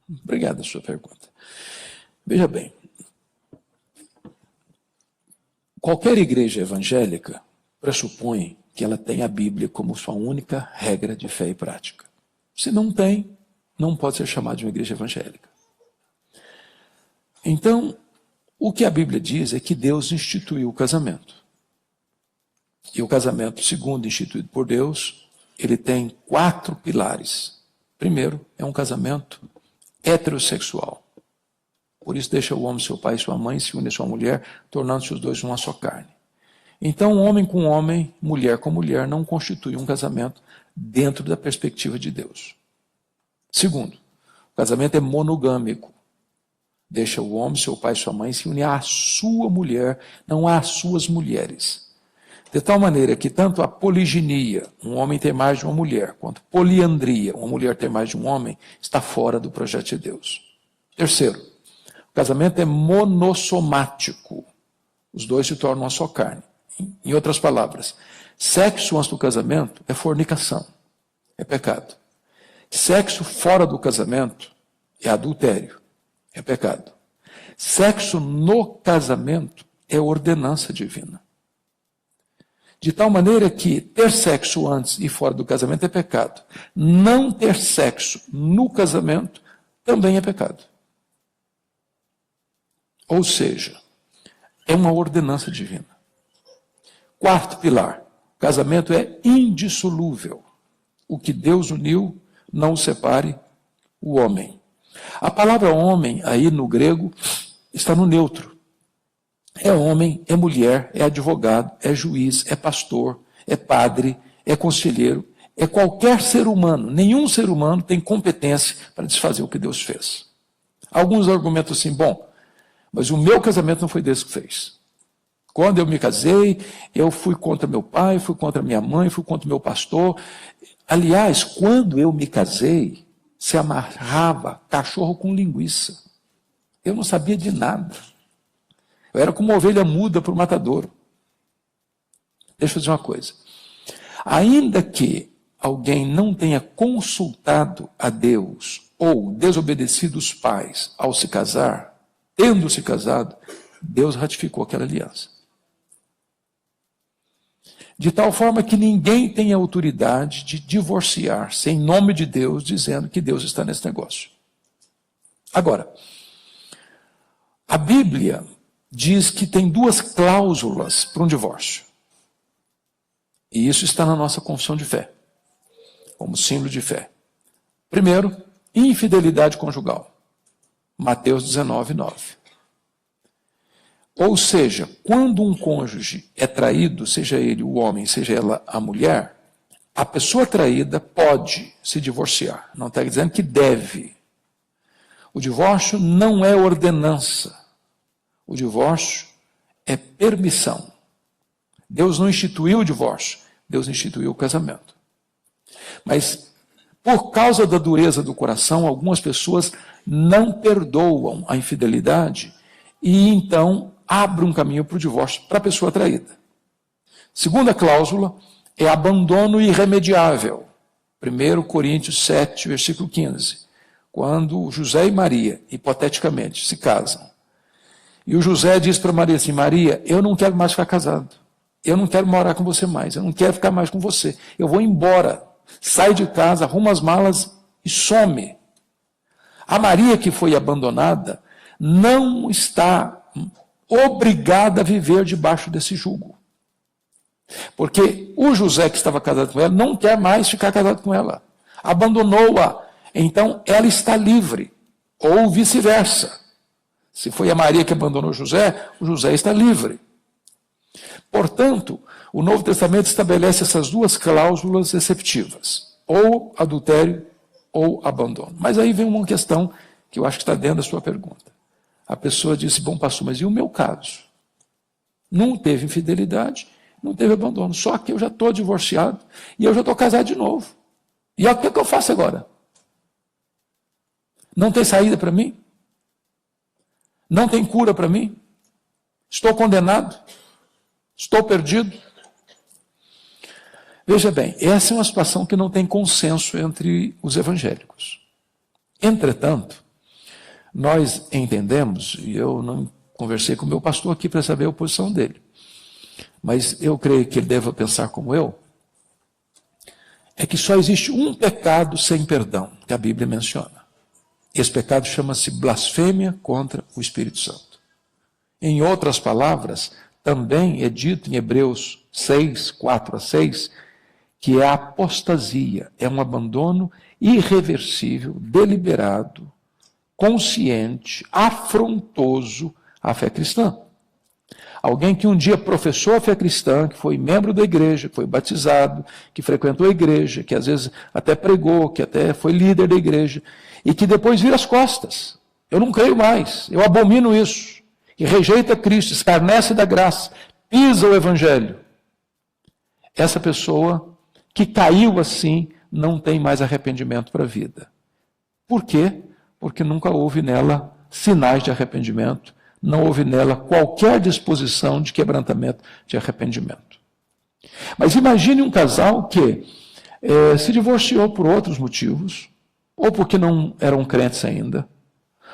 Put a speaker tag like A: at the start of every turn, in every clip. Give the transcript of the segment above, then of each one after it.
A: Obrigado a sua pergunta. Veja bem, qualquer igreja evangélica pressupõe que ela tem a Bíblia como sua única regra de fé e prática. Se não tem, não pode ser chamada de uma igreja evangélica. Então, o que a Bíblia diz é que Deus instituiu o casamento. E o casamento, segundo instituído por Deus, ele tem 4 pilares. Primeiro, é um casamento heterossexual. Por isso deixa o homem, seu pai e sua mãe, se une a sua mulher, tornando-se os dois uma só carne. Então, homem com homem, mulher com mulher, não constitui um casamento dentro da perspectiva de Deus. Segundo, o casamento é monogâmico. Deixa o homem, seu pai e sua mãe, se une à sua mulher, não às suas mulheres. De tal maneira que tanto a poliginia, um homem ter mais de uma mulher, quanto poliandria, uma mulher ter mais de um homem, está fora do projeto de Deus. Terceiro, o casamento é monossomático. Os dois se tornam uma só carne. Em outras palavras, sexo antes do casamento é fornicação, é pecado. Sexo fora do casamento é adultério, é pecado. Sexo no casamento é ordenança divina. De tal maneira que ter sexo antes e fora do casamento é pecado. Não ter sexo no casamento também é pecado. Ou seja, é uma ordenança divina. Quarto pilar, o casamento é indissolúvel. O que Deus uniu, não o separe o homem. A palavra homem, aí no grego, está no neutro. É homem, é mulher, é advogado, é juiz, é pastor, é padre, é conselheiro, é qualquer ser humano. Nenhum ser humano tem competência para desfazer o que Deus fez. Alguns argumentam assim, bom, mas o meu casamento não foi Deus que fez. Quando eu me casei, eu fui contra meu pai, fui contra minha mãe, fui contra meu pastor. Aliás, quando eu me casei, se amarrava cachorro com linguiça. Eu não sabia de nada. Eu era como uma ovelha muda para o matadouro. Deixa eu dizer uma coisa. Ainda que alguém não tenha consultado a Deus ou desobedecido os pais ao se casar, tendo se casado, Deus ratificou aquela aliança. De tal forma que ninguém tem autoridade de divorciar-se em nome de Deus, dizendo que Deus está nesse negócio. Agora, a Bíblia diz que tem 2 cláusulas para um divórcio. E isso está na nossa confissão de fé, como símbolo de fé. Primeiro, infidelidade conjugal. Mateus 19, 9. Ou seja, quando um cônjuge é traído, seja ele o homem, seja ela a mulher, a pessoa traída pode se divorciar. Não está dizendo que deve. O divórcio não é ordenança. O divórcio é permissão. Deus não instituiu o divórcio, Deus instituiu o casamento. Mas, por causa da dureza do coração, algumas pessoas não perdoam a infidelidade e então abrem um caminho para o divórcio para a pessoa traída. Segunda cláusula é abandono irremediável. 1 Coríntios 7, versículo 15. Quando José e Maria, hipoteticamente, se casam. E o José diz para Maria assim, Maria, eu não quero mais ficar casado. Eu não quero morar com você mais. Eu não quero ficar mais com você. Eu vou embora. Sai de casa, arruma as malas e some. A Maria que foi abandonada não está obrigada a viver debaixo desse jugo. Porque o José que estava casado com ela não quer mais ficar casado com ela. Abandonou-a. Então ela está livre. Ou vice-versa. Se foi a Maria que abandonou o José está livre. Portanto, o Novo Testamento estabelece essas 2 cláusulas exceptivas. Ou adultério ou abandono. Mas aí vem uma questão que eu acho que está dentro da sua pergunta. A pessoa disse, bom pastor, mas e o meu caso? Não teve infidelidade, não teve abandono. Só que eu já estou divorciado e eu já estou casado de novo. E o que é que eu faço agora? Não tem saída para mim? Não tem cura para mim? Estou condenado? Estou perdido? Veja bem, essa é uma situação que não tem consenso entre os evangélicos. Entretanto, nós entendemos, e eu não conversei com o meu pastor aqui para saber a posição dele, mas eu creio que ele deva pensar como eu, é que só existe um pecado sem perdão, que a Bíblia menciona. Esse pecado chama-se blasfêmia contra o Espírito Santo. Em outras palavras, também é dito em Hebreus 6, 4 a 6, que é a apostasia, é um abandono irreversível, deliberado, consciente, afrontoso à fé cristã. Alguém que um dia professou a fé cristã, que foi membro da igreja, que foi batizado, que frequentou a igreja, que às vezes até pregou, que até foi líder da igreja, e que depois vira as costas. Eu não creio mais, eu abomino isso. E rejeita Cristo, escarnece da graça, pisa o evangelho. Essa pessoa que caiu assim, não tem mais arrependimento para a vida. Por quê? Porque nunca houve nela sinais de arrependimento, não houve nela qualquer disposição de quebrantamento, de arrependimento. Mas imagine um casal que se divorciou por outros motivos, ou porque não eram crentes ainda,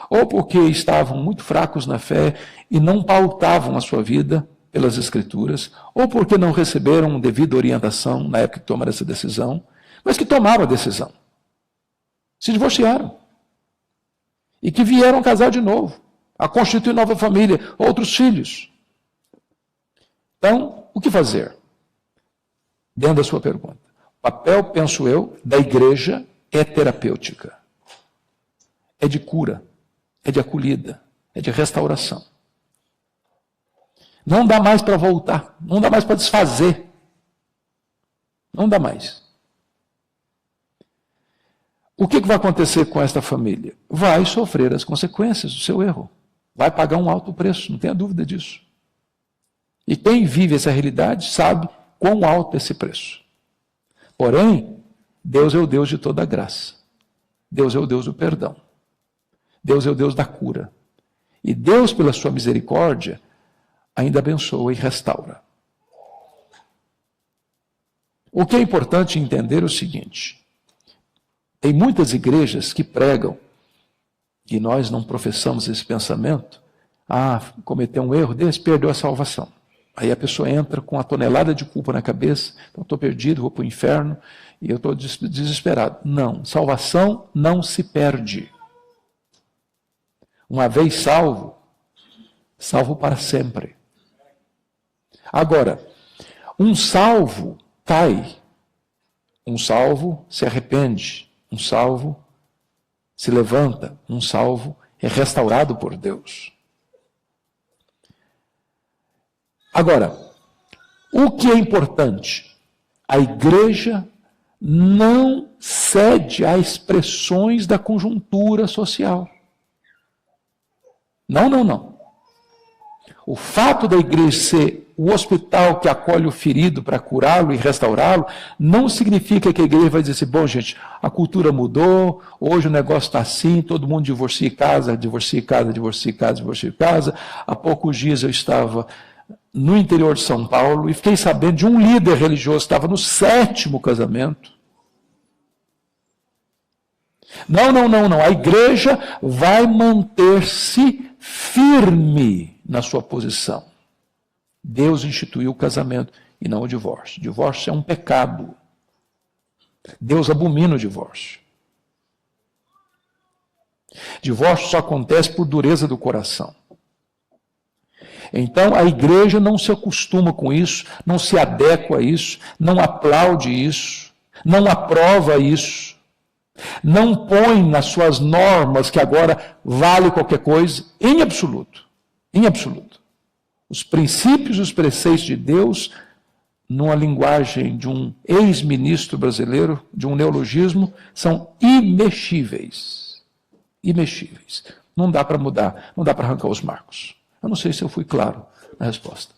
A: ou porque estavam muito fracos na fé e não pautavam a sua vida pelas Escrituras, ou porque não receberam devida orientação na época que tomaram essa decisão, mas que tomaram a decisão. Se divorciaram. E que vieram casar de novo, a constituir nova família, outros filhos. Então, o que fazer? Dentro da sua pergunta. O papel, penso eu, da igreja é terapêutica. É de cura, é de acolhida, é de restauração. Não dá mais para voltar, não dá mais para desfazer. Não dá mais. O que vai acontecer com esta família? Vai sofrer as consequências do seu erro. Vai pagar um alto preço, não tenha dúvida disso. E quem vive essa realidade sabe quão alto é esse preço. Porém, Deus é o Deus de toda graça. Deus é o Deus do perdão. Deus é o Deus da cura. E Deus, pela sua misericórdia, ainda abençoa e restaura. O que é importante entender é o seguinte: tem muitas igrejas que pregam, e nós não professamos esse pensamento, cometeu um erro desse, perdeu a salvação. Aí a pessoa entra com uma tonelada de culpa na cabeça, então estou perdido, vou para o inferno, e eu estou desesperado. Não, salvação não se perde. Uma vez salvo, salvo para sempre. Agora, um salvo cai, um salvo se arrepende, um salvo se levanta, um salvo é restaurado por Deus. Agora, o que é importante? A igreja não cede a expressões da conjuntura social. Não. O fato da igreja ser o hospital que acolhe o ferido para curá-lo e restaurá-lo, não significa que a igreja vai dizer assim: bom, gente, a cultura mudou, hoje o negócio está assim, todo mundo divorcia em casa, divorcia em casa, divorcia em casa, divorcia em casa. Há poucos dias eu estava no interior de São Paulo e fiquei sabendo de um líder religioso que estava no 7º casamento. Não. A igreja vai manter-se firme na sua posição. Deus instituiu o casamento e não o divórcio. O divórcio é um pecado. Deus abomina o divórcio. Divórcio só acontece por dureza do coração. Então a igreja não se acostuma com isso, não se adequa a isso, não aplaude isso, não aprova isso, não põe nas suas normas que agora vale qualquer coisa, em absoluto. Em absoluto. Os princípios e os preceitos de Deus, numa linguagem de um ex-ministro brasileiro, de um neologismo, são imexíveis. Imexíveis. Não dá para mudar, não dá para arrancar os marcos. Eu não sei se eu fui claro na resposta.